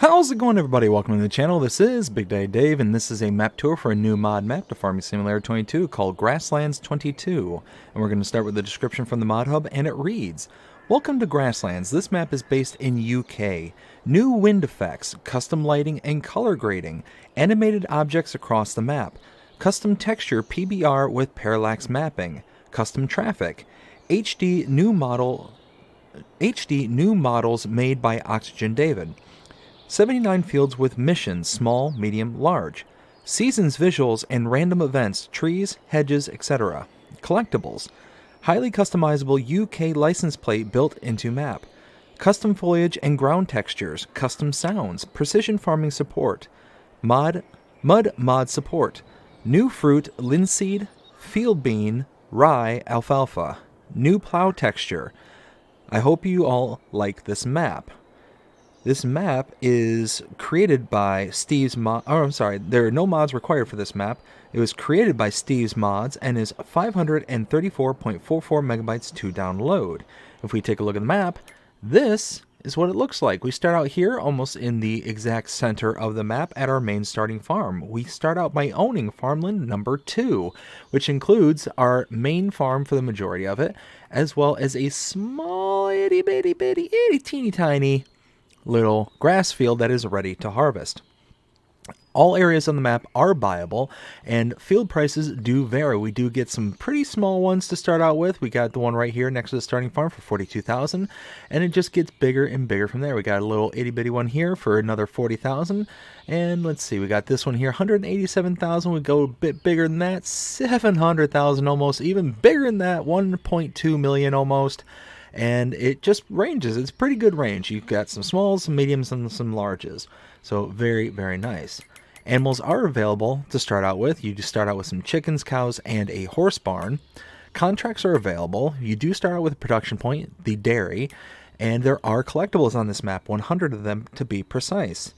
How's it going, everybody? Welcome to the channel. This is Big Daddy Dave, and this is a map tour for a new mod map to Farming Simulator 22 called Grasslands 22. And we're going to start with the description from the mod hub, and it reads, Welcome to Grasslands. This map is based in UK. New wind effects, custom lighting and color grading, animated objects across the map, custom texture PBR with parallax mapping, custom traffic, HD new models made by Oxygen David. 79 fields with missions, small, medium, large. Seasons visuals and random events, trees, hedges, etc. Collectibles. Highly customizable UK license plate built into map. Custom foliage and ground textures, custom sounds, precision farming support. Mud mod support. New fruit, linseed, field bean, rye, alfalfa. New plow texture. I hope you all like this map. This map is created by Steve's mod. Oh, I'm sorry. There are no mods required for this map. It was created by Steve's mods and is 534.44 megabytes to download. If we take a look at the map, this is what it looks like. We start out here almost in the exact center of the map at our main starting farm. We start out by owning farmland number 2, which includes our main farm for the majority of it, as well as a small itty teeny tiny little grass field that is ready to harvest. All areas on the map are buyable, and field prices do vary. We do get some pretty small ones to start out with. We got the one right here next to the starting farm for 42,000, and it just gets bigger and bigger from there. We got a little itty bitty one here for another 40,000, and let's see, we got this one here, 187,000. We go a bit bigger than that, 700,000 almost, even bigger than that, 1.2 million almost. And it just ranges. It's a pretty good range. You've got some smalls, some mediums, and some larges. So very, very nice. Animals are available to start out with. You just start out with some chickens, cows, and a horse barn. Contracts are available. You do start out with a production point, the dairy, and there are collectibles on this map, 100 of them to be precise.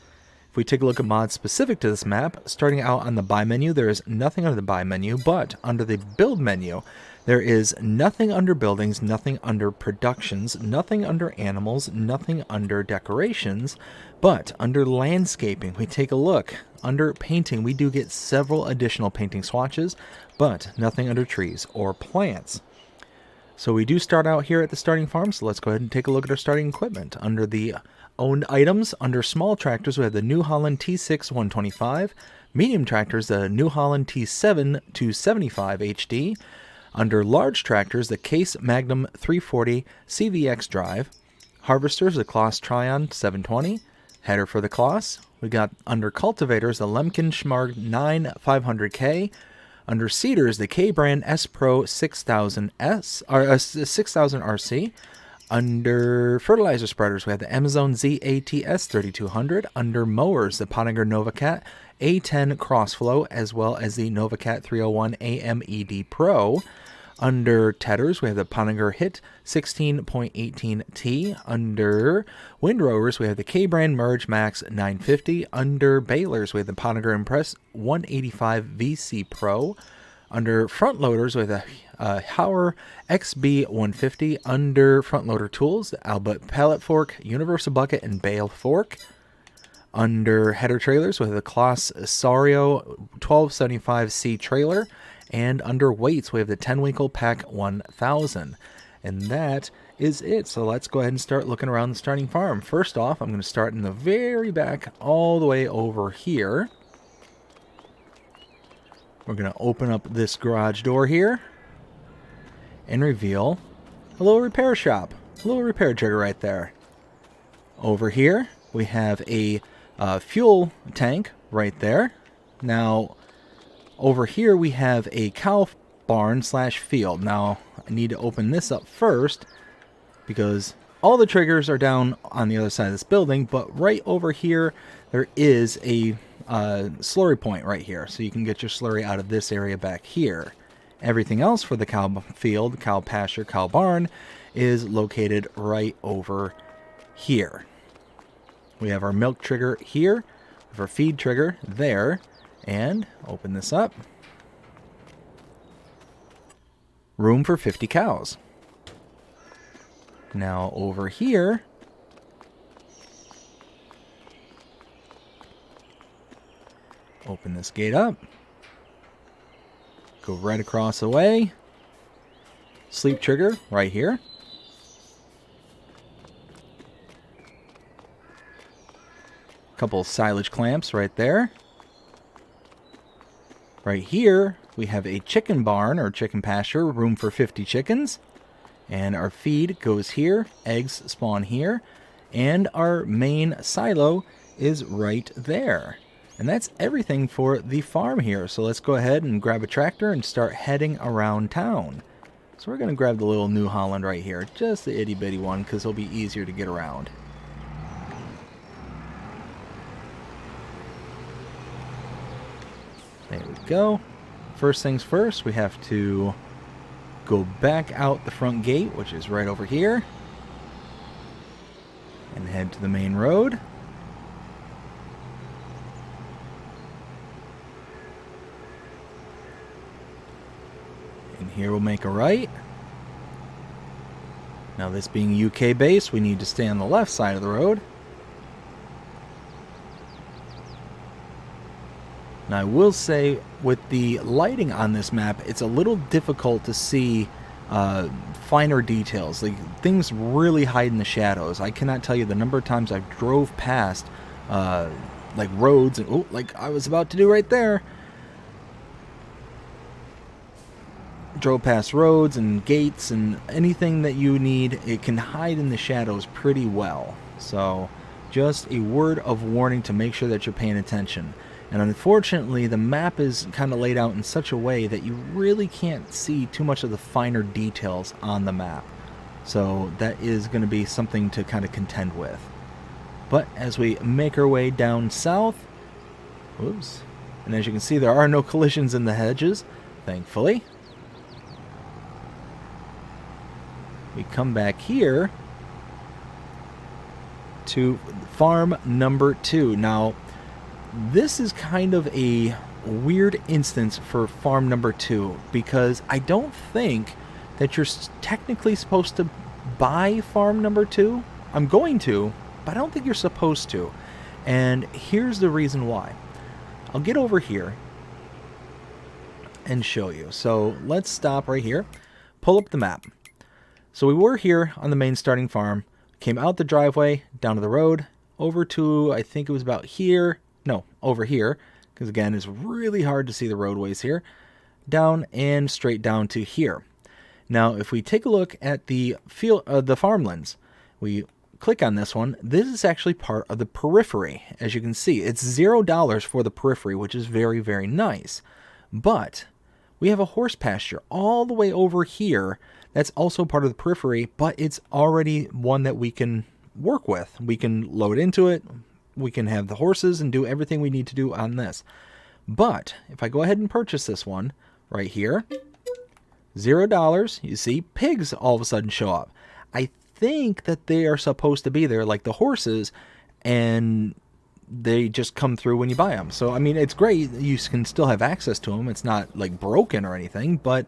If we take a look at mods specific to this map, starting out on the buy menu, there is nothing under the buy menu, but under the build menu, there is nothing under buildings, nothing under productions, nothing under animals, nothing under decorations, but under landscaping, we take a look. Under painting, we do get several additional painting swatches, but nothing under trees or plants. So we do start out here at the starting farm, so let's go ahead and take a look at our starting equipment. Under the owned items, under small tractors, we have the New Holland T6 125, medium tractors, the New Holland T7 275 HD, under large tractors, the Case Magnum 340 CVX drive, harvesters, the Kloss Tryon 720, header for the Kloss. We got under cultivators, the Lemken Schmarg 9 500K, under seeders, the K-Brand S Pro 6000 RC. Under fertilizer spreaders, we have the Amazon ZATS 3200. Under mowers, the Pottinger NovaCat A10 Crossflow, as well as the NovaCat 301 AMED Pro. Under tedders, we have the Pottinger Hit 16.18T. Under windrowers, we have the K-Brand Merge Max 950. Under balers, we have the Pottinger Impress 185 VC Pro. Under front loaders, we have the Hauer XB 150. Under front loader tools, the Albert Pallet Fork, Universal Bucket, and Bale Fork. Under header trailers, we have the Kloss Sario 1275C trailer. And under weights, we have the 10-Winkle Pack 1000. And that is it. So let's go ahead and start looking around the starting farm. First off, I'm going to start in the very back all the way over here. We're going to open up this garage door here and reveal a little repair shop. A little repair trigger right there. Over here, we have a fuel tank right there. Now, over here we have a cow barn slash field. Now I need to open this up first because all the triggers are down on the other side of this building, but right over here there is a slurry point right here, so you can get your slurry out of this area back here. Everything else for the cow field, cow pasture, cow barn is located right over here. We have our milk trigger here, we have our feed trigger there. And open this up. Room for 50 cows. Now over here, Open this gate up. Go right across the way. Sleep trigger right here. Couple silage clamps right there. Right here, we have a chicken barn or chicken pasture, room for 50 chickens. And our feed goes here, eggs spawn here, and our main silo is right there. And that's everything for the farm here. So let's go ahead and grab a tractor and start heading around town. So we're going to grab the little New Holland right here, just the itty bitty one, because it'll be easier to get around. There we go. First things first, we have to go back out the front gate, which is right over here, and head to the main road. And here we'll make a right. Now, this being UK based, we need to stay on the left side of the road. Now, I will say, with the lighting on this map, it's a little difficult to see finer details. Like, things really hide in the shadows. I cannot tell you the number of times I drove past like roads, and like I was about to do right there. Drove past roads and gates and anything that you need. It can hide in the shadows pretty well. So, just a word of warning to make sure that you're paying attention. And unfortunately, the map is kind of laid out in such a way that you really can't see too much of the finer details on the map. So that is going to be something to kind of contend with. But as we make our way down south, whoops, and as you can see, there are no collisions in the hedges, thankfully. We come back here to farm number 2. Now, this is kind of a weird instance for farm number 2 because I don't think that you're technically supposed to buy farm number 2. I'm going to, but I don't think you're supposed to. And here's the reason why. I'll get over here and show you. So let's stop right here, pull up the map. So we were here on the main starting farm, came out the driveway, down to the road, over to, I think it was about here. No, over here, because again, it's really hard to see the roadways here, down and straight down to here. Now, if we take a look at the farmlands, we click on this one. This is actually part of the periphery. As you can see, it's $0 for the periphery, which is very, very nice. But we have a horse pasture all the way over here. That's also part of the periphery, but it's already one that we can work with. We can load into it. We can have the horses and do everything we need to do on this. But if I go ahead and purchase this one right here, $0, you see pigs all of a sudden show up. I think that they are supposed to be there like the horses, and they just come through when you buy them. So, I mean, it's great. You can still have access to them. It's not like broken or anything, but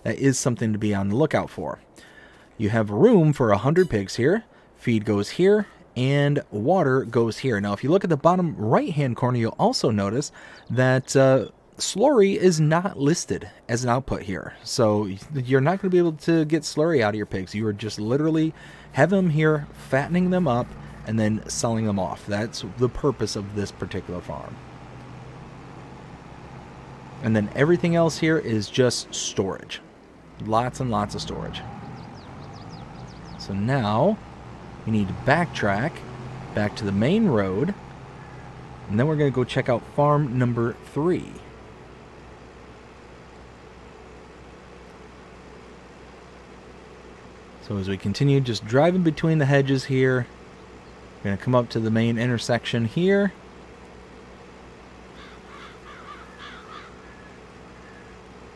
that is something to be on the lookout for. You have room for 100 pigs here. Feed goes here. And water goes here. Now, if you look at the bottom right-hand corner, you'll also notice that slurry is not listed as an output here. So you're not going to be able to get slurry out of your pigs. You are just literally have them here, fattening them up, and then selling them off. That's the purpose of this particular farm. And then everything else here is just storage. Lots and lots of storage. So now we need to backtrack back to the main road, and then we're going to go check out farm number 3. So as we continue just driving between the hedges here, we're going to come up to the main intersection here.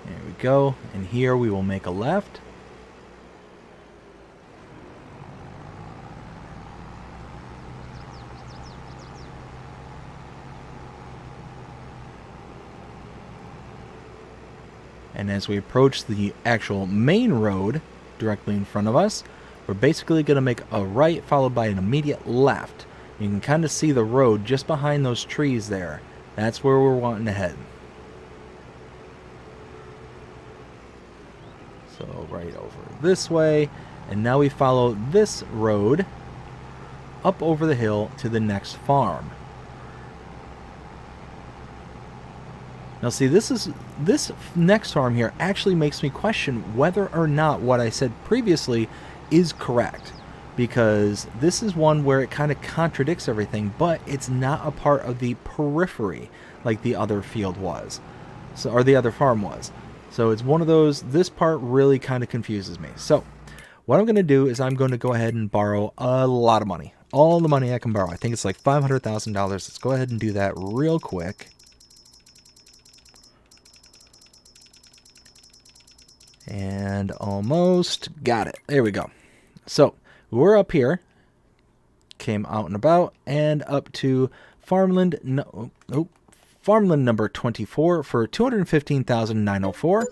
There we go, and here we will make a left. And as we approach the actual main road directly in front of us, we're basically going to make a right followed by an immediate left. You can kind of see the road just behind those trees there. That's where we're wanting to head. So right over this way, and now we follow this road up over the hill to the next farm. Now see, this next farm here actually makes me question whether or not what I said previously is correct, because this is one where it kind of contradicts everything, but it's not a part of the periphery like the other field was, so, or the other farm was. So it's one of those, this part really kind of confuses me. So what I'm going to do is I'm going to go ahead and borrow a lot of money. All the money I can borrow. I think it's like $500,000. Let's go ahead and do that real quick. And almost got it. There we go. So we're up here. Came out and about and up to farmland. Farmland number 24 for $215,904.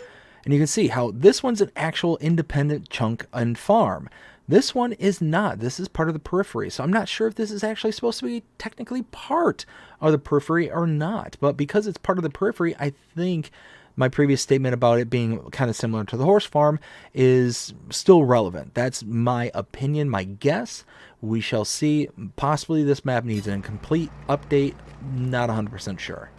And you can see how this one's an actual independent chunk and farm. This one is not. This is part of the periphery. So I'm not sure if this is actually supposed to be technically part of the periphery or not. But because it's part of the periphery, I think my previous statement about it being kind of similar to the horse farm is still relevant. That's my opinion, my guess. We shall see. Possibly this map needs a complete update. Not 100% sure.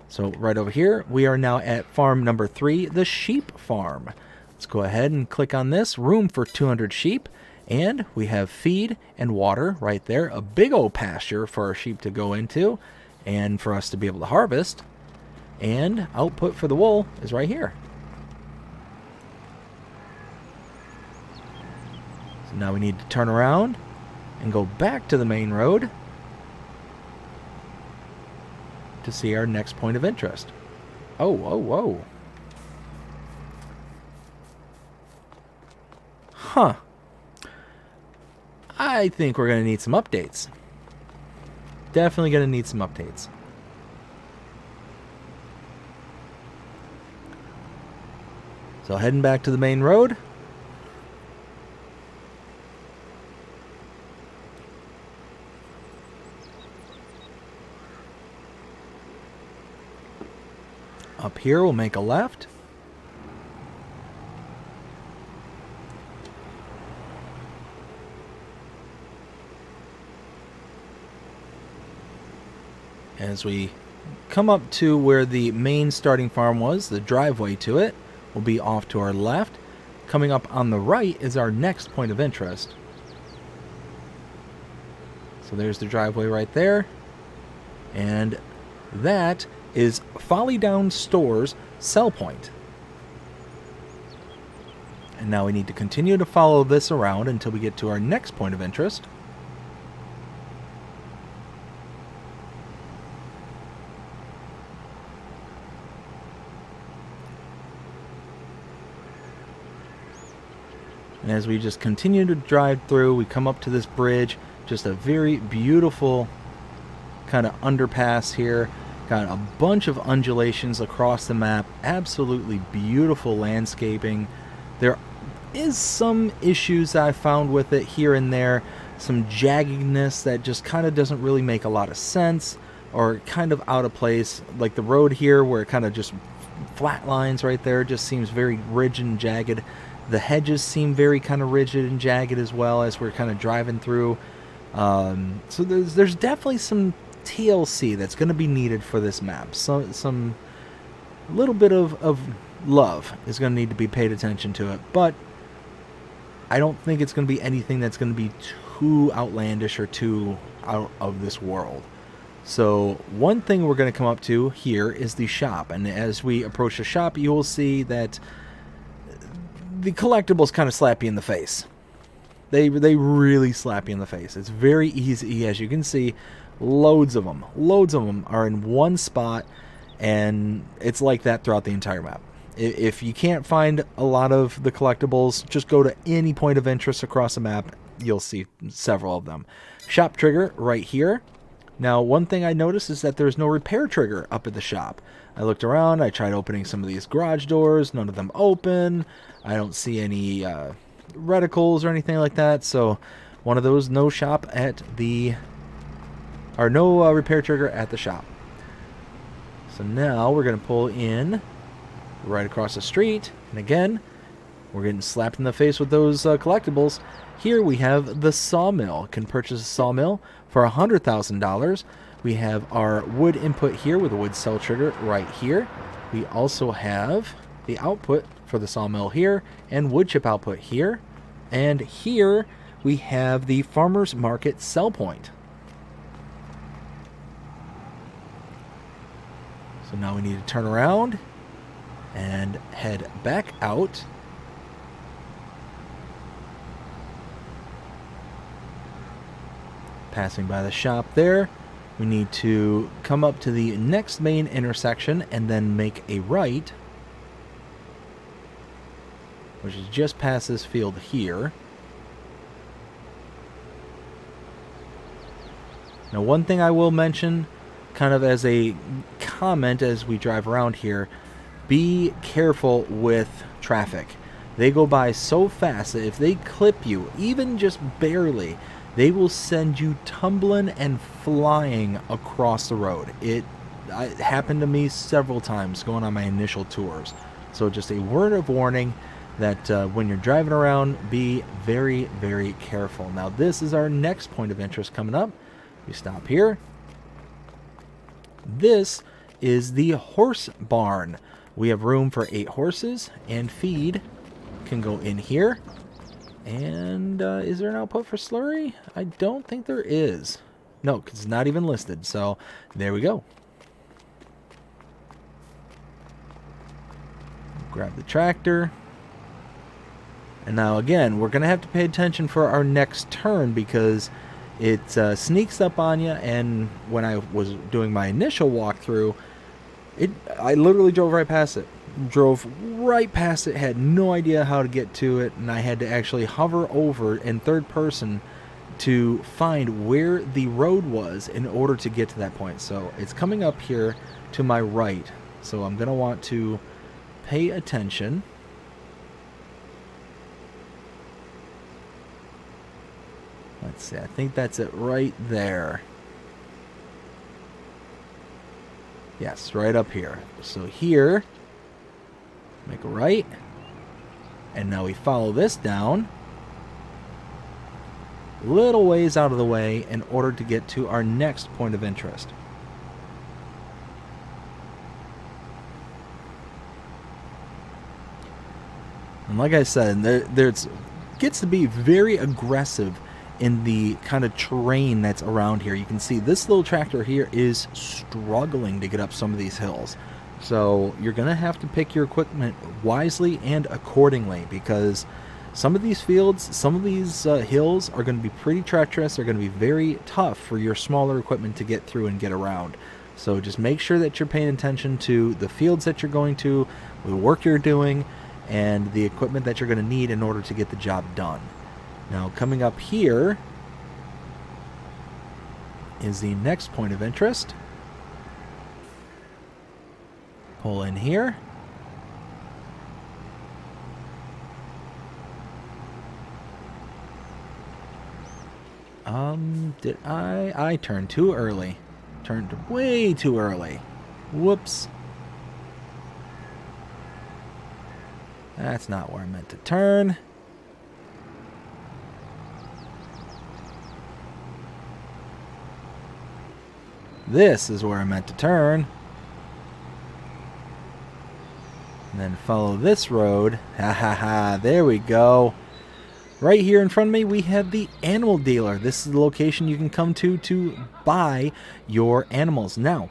So right over here, we are now at farm number 3, the sheep farm. Let's go ahead and click on this. Room for 200 sheep. And we have feed and water right there. A big old pasture for our sheep to go into and for us to be able to harvest. And output for the wool is right here. So now we need to turn around and go back to the main road to see our next point of interest. Oh, whoa, whoa. Huh. I think we're going to need some updates. Definitely going to need some updates. So heading back to the main road. Up here, we'll make a left. As we come up to where the main starting farm was, the driveway to it will be off to our left. Coming up on the right is our next point of interest. So there's the driveway right there. And that is Folly Down Store's sell point. And now we need to continue to follow this around until we get to our next point of interest. And as we just continue to drive through, we come up to this bridge. Just a very beautiful kind of underpass here. Got a bunch of undulations across the map. Absolutely beautiful landscaping. There is some issues that I found with it here and there. Some jaggedness that just kind of doesn't really make a lot of sense, or kind of out of place. Like the road here where it kind of just flat lines right there. Just seems very rigid and jagged. The hedges seem very kind of rigid and jagged as well as we're kind of driving through. So there's definitely some TLC that's going to be needed for this map. So some little bit of love is going to need to be paid attention to it, but I don't think it's going to be anything that's going to be too outlandish or too out of this world. So one thing we're going to come up to here is the shop, and as we approach the shop, you will see that the collectibles kind of slap you in the face. They really slap you in the face. It's very easy, as you can see. Loads of them are in one spot, and it's like that throughout the entire map. If you can't find a lot of the collectibles, just go to any point of interest across the map. You'll see several of them. Shop trigger right here. Now, one thing I noticed is that there's no repair trigger up at the shop. I looked around, I tried opening some of these garage doors, none of them open. I don't see any reticles or anything like that, so one of those, no shop at the, or no repair trigger at the shop. So now we're going to pull in right across the street. And again, we're getting slapped in the face with those collectibles. Here we have the sawmill. Can purchase a sawmill for $100,000. We have our wood input here with a wood cell trigger right here. We also have the output for the sawmill here and wood chip output here. And here we have the farmer's market sell point. So now we need to turn around and head back out. Passing by the shop there, we need to come up to the next main intersection and then make a right, which is just past this field here. Now, one thing I will mention, kind of as a comment as we drive around here, be careful with traffic. They go by so fast that if they clip you, even just barely, they will send you tumbling and flying across the road. It happened to me several times going on my initial tours. So just a word of warning that when you're driving around, be very, very careful. Now, this is our next point of interest coming up. We stop here. This is the horse barn. We have room for 8 horses, and feed can go in here. And is there an output for slurry? I don't think there is. No, because it's not even listed. So there we go. Grab the tractor. And now again, we're going to have to pay attention for our next turn because it sneaks up on you. And when I was doing my initial walkthrough, I literally drove right past it. Drove right past it, had no idea how to get to it, and I had to actually hover over in third person to find where the road was in order to get to that point. So it's coming up here to my right. So I'm going to want to pay attention. Let's see, I think that's it right there. Yes, right up here. So here, make a right, and now we follow this down little ways out of the way in order to get to our next point of interest. And like I said, there's gets to be very aggressive in the kind of terrain that's around here. You can see this little tractor here is struggling to get up some of these hills. So you're going to have to pick your equipment wisely and accordingly because some of these fields, some of these hills are going to be pretty treacherous. They're going to be very tough for your smaller equipment to get through and get around. So just make sure that you're paying attention to the fields that you're going to, the work you're doing, and the equipment that you're going to need in order to get the job done. Now, coming up here is the next point of interest. Pull in here. Did I turned too early. Turned way too early. Whoops. That's not where I meant to turn. This is where I meant to turn. And then follow this road. Ha ha ha, there we go. Right here in front of me, we have the animal dealer. This is the location you can come to buy your animals. Now,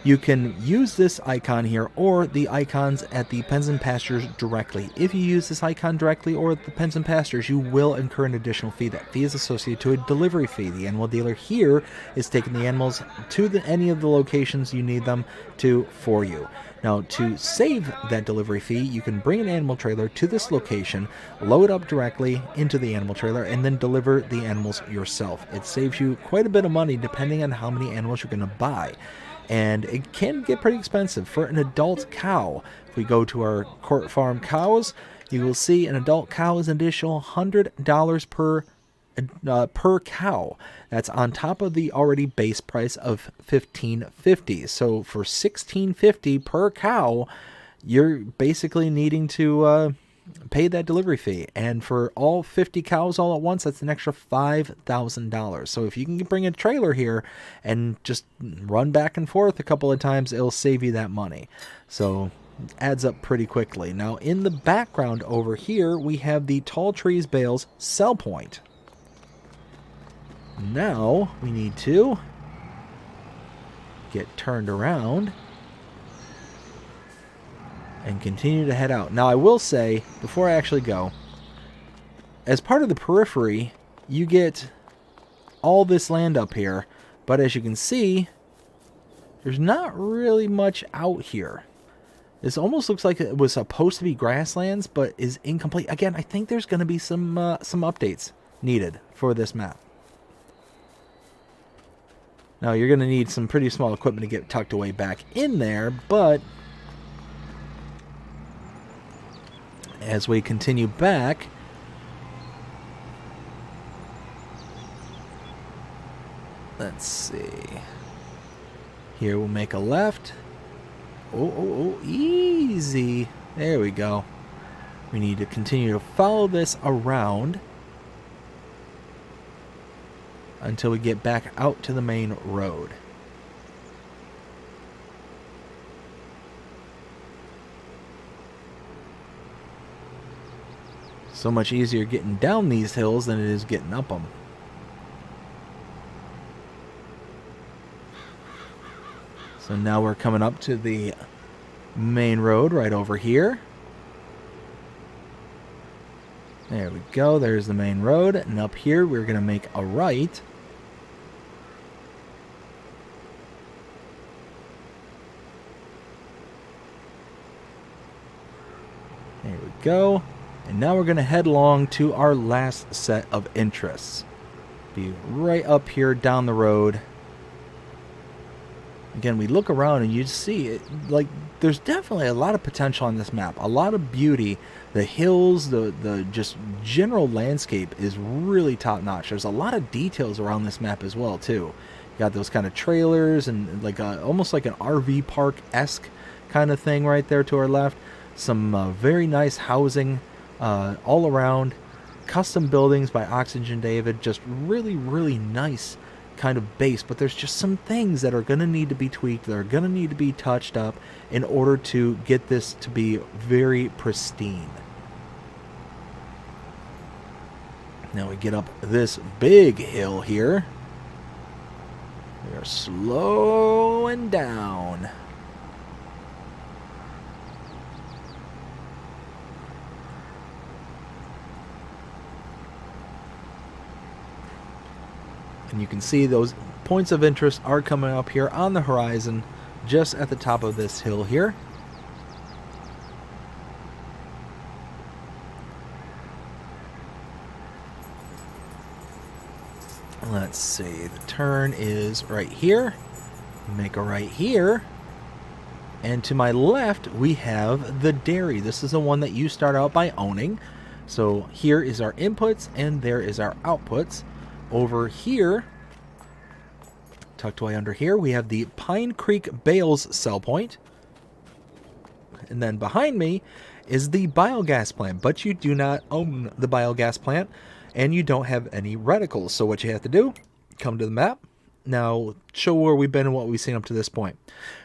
you can use this icon here or the icons at the Pens and Pastures directly. If you use this icon directly or at the Pens and Pastures, you will incur an additional fee. That fee is associated to a delivery fee. The animal dealer here is taking the animals to any of the locations you need them to for you. Now, to save that delivery fee, you can bring an animal trailer to this location, load up directly into the animal trailer, and then deliver the animals yourself. It saves you quite a bit of money depending on how many animals you're going to buy. And it can get pretty expensive. For an adult cow, if we go to our Court Farm cows, you will see an adult cow is an additional $100 per per cow. That's on top of the already base price of $15.50. So for $16.50 per cow, you're basically needing to pay that delivery fee. And for all 50 cows all at once, that's an extra $5,000. So if you can bring a trailer here and just run back and forth a couple of times, it'll save you that money. So adds up pretty quickly. Now in the background over here, we have the Tall Trees Bales sell point. Now we need to get turned around and continue to head out. Now I will say, before I actually go, as part of the periphery, you get all this land up here, but as you can see, there's not really much out here. This almost looks like it was supposed to be grasslands, but is incomplete. Again, I think there's going to be some updates needed for this map. Now, you're going to need some pretty small equipment to get tucked away back in there, but as we continue back, let's see. Here we'll make a left. Oh, easy. There we go. We need to continue to follow this around until we get back out to the main road. So much easier getting down these hills than it is getting up them. So now we're coming up to the main road right over here. There we go. There's the main road. And up here, we're going to make a right. There we go. And now we're going to head along to our last set of interests. Be right up here down the road. Again, we look around and you see it, like, there's definitely a lot of potential on this map. A lot of beauty. The hills, the just general landscape is really top notch. There's a lot of details around this map as well, too. You got those kind of trailers and like almost like an RV park-esque kind of thing right there to our left. Some very nice housing all around. Custom buildings by Oxygen David. Just really, really nice kind of base, but there's just some things that are going to need to be tweaked, that are going to need to be touched up in order to get this to be very pristine. Now we get up this big hill here. We are slowing down. And you can see those points of interest are coming up here on the horizon, just at the top of this hill here. Let's see, the turn is right here. Make a right here. And to my left, we have the dairy. This is the one that you start out by owning. So here is our inputs, and there is our outputs. Over here, tucked away under here, we have the Pine Creek Bales sell point. And then behind me is the biogas plant, but you do not own the biogas plant, and you don't have any reticles. So what you have to do, come to the map. Now, show where we've been and what we've seen up to this point.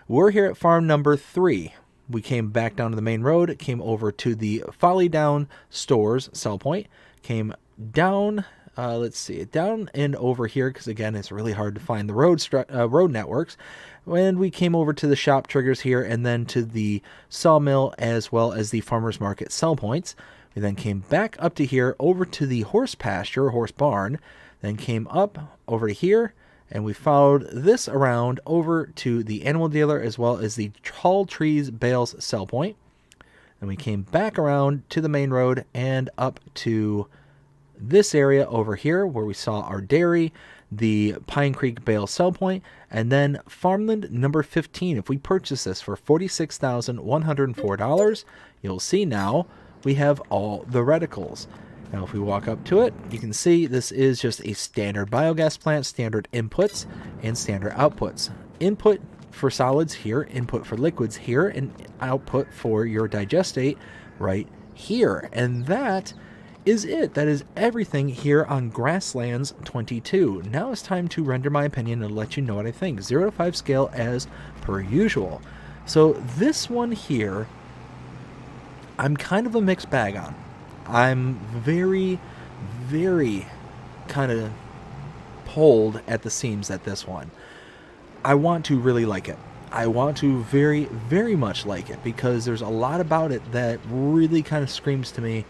We're here at farm number 3. We came back down to the main road, came over to the Folly Down Stores sell point, came down... let's see, down and over here, because again, it's really hard to find the road networks. And we came over to the shop triggers here, and then to the sawmill, as well as the farmer's market sell points. We then came back up to here, over to the horse pasture, horse barn, then came up over to here, and we followed this around over to the animal dealer, as well as the Tall Trees Bales sell point. Then we came back around to the main road and up to this area over here where we saw our dairy, the Pine Creek Bale sell point, and then farmland number 15. If we purchase this for $46,104, you'll see now we have all the reticles. Now if we walk up to it, you can see this is just a standard biogas plant, standard inputs and standard outputs. Input for solids here, input for liquids here, and output for your digestate right here. And that is it. That is everything here on Grasslands 22. Now it's time to render my opinion and let you know what I think. 0 to 5 scale as per usual. So this one here, I'm kind of a mixed bag on. I'm very, very kind of pulled at the seams at this one. I want to really like it. I want to very, very much like it because there's a lot about it that really kind of screams to me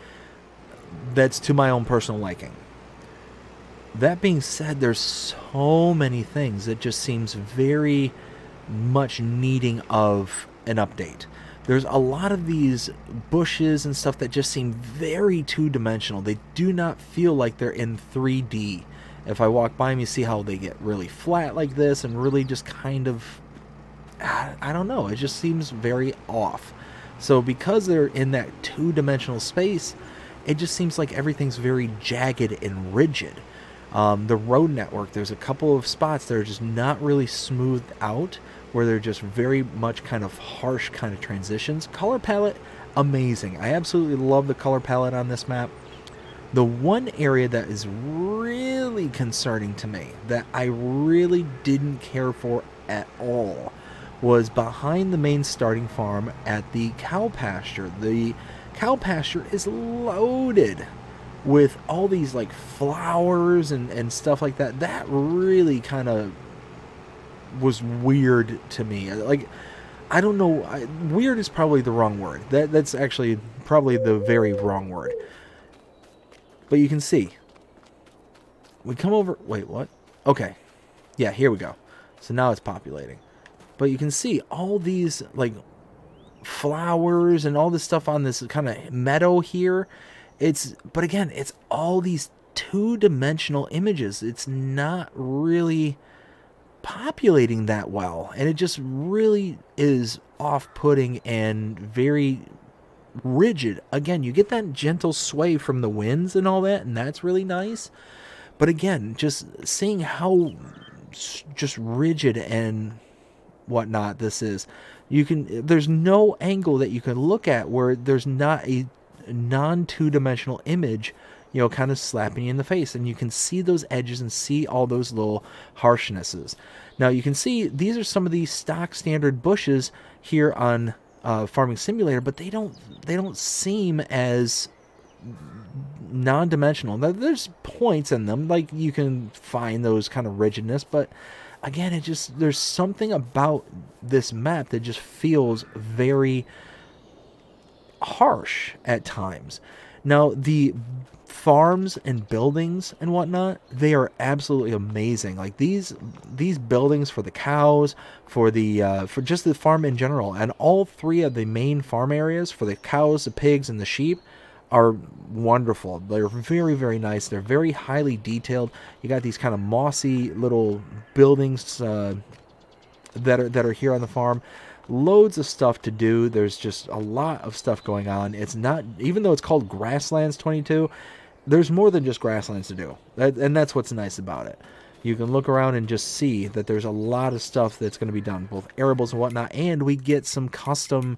that's to my own personal liking. That being said, there's so many things that just seems very much needing of an update. There's a lot of these bushes and stuff that just seem very two-dimensional. They do not feel like they're in 3D. If I walk by them, you see how they get really flat like this and really just kind of, I don't know, it just seems very off. So because they're in that two-dimensional space, it just seems like everything's very jagged and rigid. The road network, there's a couple of spots that are just not really smoothed out, where they're just very much kind of harsh kind of transitions. Color palette, amazing. I absolutely love the color palette on this map. The one area that is really concerning to me, that I really didn't care for at all, was behind the main starting farm at the cow pasture. The cow pasture is loaded with all these like flowers and stuff like that. That really kind of was weird to me. Like, I don't know, weird is probably the wrong word. That's actually probably the very wrong word. But you can see, we come over, wait, what? Okay, yeah, here we go. So now it's populating. But you can see all these like flowers and all this stuff on this kind of meadow here. But again, it's all these two-dimensional images. It's not really populating that well, and it just really is off-putting and very rigid. Again, you get that gentle sway from the winds and all that, and that's really nice. But again, just seeing how just rigid and whatnot this is, there's no angle that you can look at where there's not a non-two-dimensional image, kind of slapping you in the face, and you can see those edges and see all those little harshnesses. Now you can see these are some of these stock standard bushes here on Farming Simulator, but they don't seem as non-dimensional. Now, there's points in them, like you can find those kind of rigidness, but again, there's something about this map that just feels very harsh at times. Now, the farms and buildings and whatnot, they are absolutely amazing. Like these buildings for the cows, for just the farm in general, and all three of the main farm areas for the cows, the pigs, and the sheep are wonderful. They're very, very nice. They're very highly detailed. You got these kind of mossy little buildings that are here on the farm. Loads of stuff to do. There's just a lot of stuff going on. It's not, even though it's called Grasslands 22, there's more than just grasslands to do. And that's what's nice about it. You can look around and just see that there's a lot of stuff that's going to be done, both arables and whatnot, and we get some custom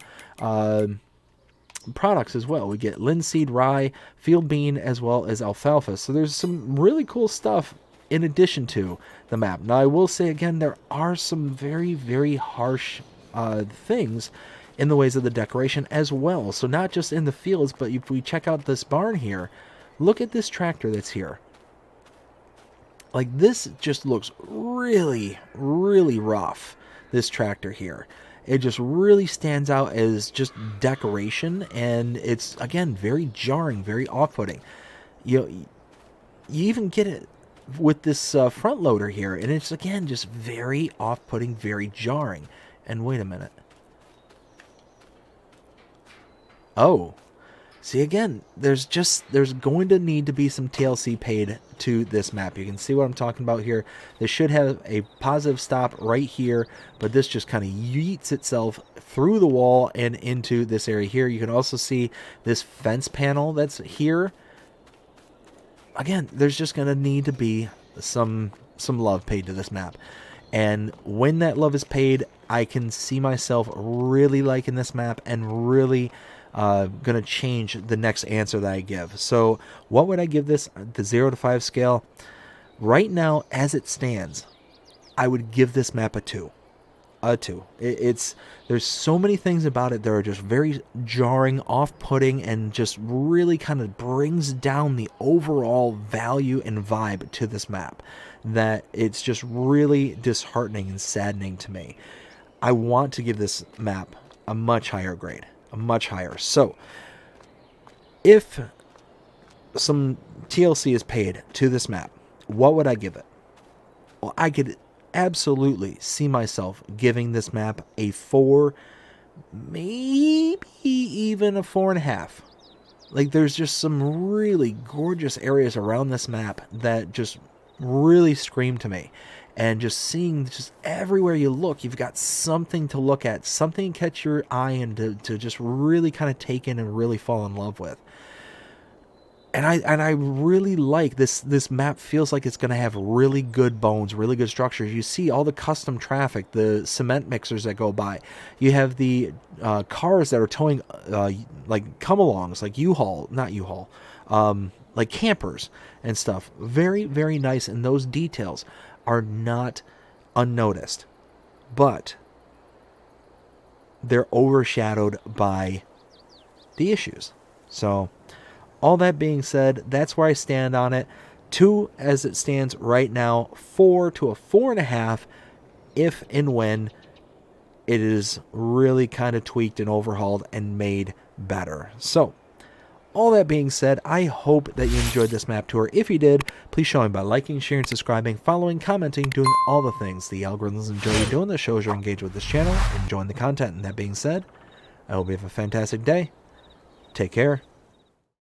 products as well. We get linseed, rye, field bean, as well as alfalfa. So there's some really cool stuff in addition to the map. Now, I will say again, there are some very, very harsh things in the ways of the decoration as well. So not just in the fields, but if we check out this barn here, look at this tractor that's here. Like, this just looks really, really rough, this tractor here. It just really stands out as just decoration, and it's, again, very jarring, very off-putting. You even get it with this front loader here, and it's, again, just very off-putting, very jarring. And wait a minute. Oh, see, again, there's going to need to be some TLC paid to this map. You can see what I'm talking about here. This should have a positive stop right here, but this just kind of yeets itself through the wall and into this area here. You can also see this fence panel that's here. again, there's just going to need to be some love paid to this map. And when that love is paid, I can see myself really liking this map and really going to change the next answer that I give. So what would I give this, the 0 to 5 scale? Right now, as it stands, I would give this map a 2. A 2. There's so many things about it that are just very jarring, off-putting, and just really kind of brings down the overall value and vibe to this map, that it's just really disheartening and saddening to me. I want to give this map a much higher grade, a much higher. So if some TLC is paid to this map, what would I give it? Well, I could absolutely see myself giving this map a 4, maybe even a 4.5. Like, there's just some really gorgeous areas around this map that just really scream to me. And just seeing, just everywhere you look, you've got something to look at, something to catch your eye and to just really kind of take in and really fall in love with. And I really like this map. Feels like it's going to have really good bones, really good structures. You see all the custom traffic, the cement mixers that go by. You have the cars that are towing like come-alongs, like U-Haul, not U-Haul, like campers and stuff. Very, very nice, and those details are not unnoticed. But they're overshadowed by the issues. So all that being said, that's where I stand on it. 2 as it stands right now, 4 to a 4.5 if and when it is really kind of tweaked and overhauled and made better. So all that being said, I hope that you enjoyed this map tour. If you did, please show me by liking, sharing, subscribing, following, commenting, doing all the things the algorithms enjoy you doing. That shows you're engaged with this channel, enjoying the content. And that being said, I hope you have a fantastic day. Take care.